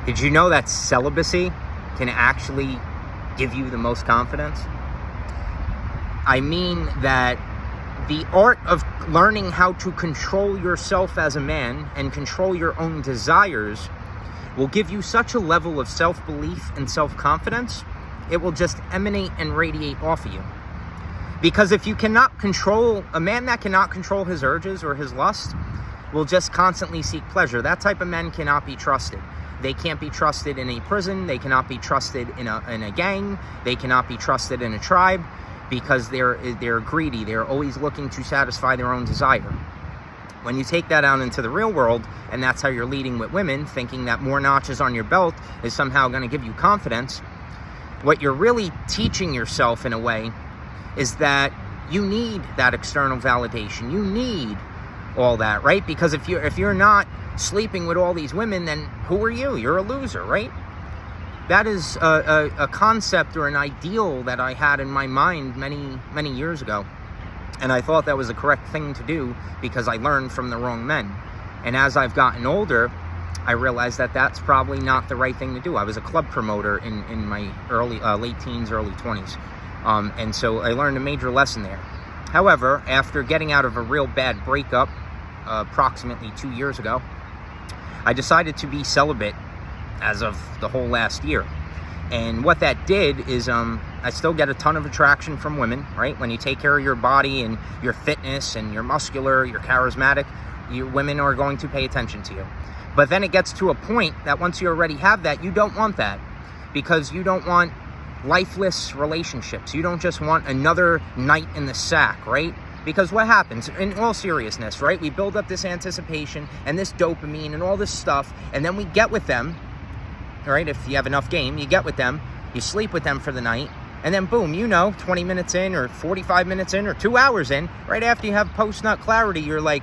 Did you know that celibacy can actually give you the most confidence? I mean that the art of learning how to control yourself as a man and control your own desires will give you such a level of self-belief and self-confidence, it will just emanate and radiate off of you. Because if you cannot control, a man that cannot control his urges or his lust will just constantly seek pleasure. That type of men cannot be trusted. They can't be trusted in a prison. They cannot be trusted in a gang. They cannot be trusted in a tribe because they're greedy. They're always looking to satisfy their own desire. When you take that out into the real world, and that's how you're leading with women, thinking that more notches on your belt is somehow going to give you confidence, what you're really teaching yourself in a way is that you need that external validation. You need all that, right? Because if you're not sleeping with all these women, then who are you? You're a loser, right? That is a concept or an ideal that I had in my mind many years ago. And I thought that was the correct thing to do because I learned from the wrong men. And as I've gotten older, I realized that that's probably not the right thing to do. I was a club promoter in my late teens, early 20s. And so I learned a major lesson there. However, after getting out of a real bad breakup approximately 2 years ago, I decided to be celibate as of the whole last year. And what that did is I still get a ton of attraction from women, right? When you take care of your body and your fitness and you're muscular, you're charismatic, women are going to pay attention to you. But then it gets to a point that once you already have that, you don't want that because you don't want lifeless relationships. You don't just want another night in the sack, right? Because what happens, in all seriousness, right? We build up this anticipation and this dopamine and all this stuff, and then we get with them, right? If you have enough game, you get with them, you sleep with them for the night, and then boom, 20 minutes in or 45 minutes in or 2 hours in, right after you have post-nut clarity, you're like,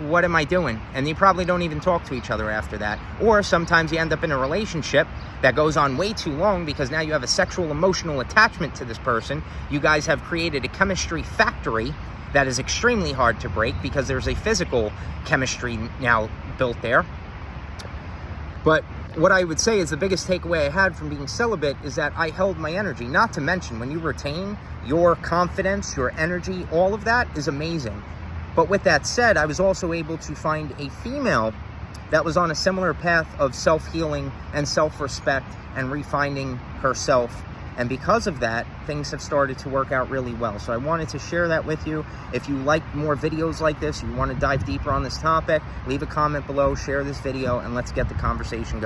what am I doing? And you probably don't even talk to each other after that. Or sometimes you end up in a relationship that goes on way too long because now you have a sexual emotional attachment to this person. You guys have created a chemistry factory that is extremely hard to break because there's a physical chemistry now built there. But what I would say is the biggest takeaway I had from being celibate is that I held my energy. Not to mention, when you retain your confidence, your energy, all of that is amazing. But with that said, I was also able to find a female that was on a similar path of self-healing and self-respect and refining herself. And because of that, things have started to work out really well. So I wanted to share that with you. If you like more videos like this, you want to dive deeper on this topic, leave a comment below, share this video, and let's get the conversation going.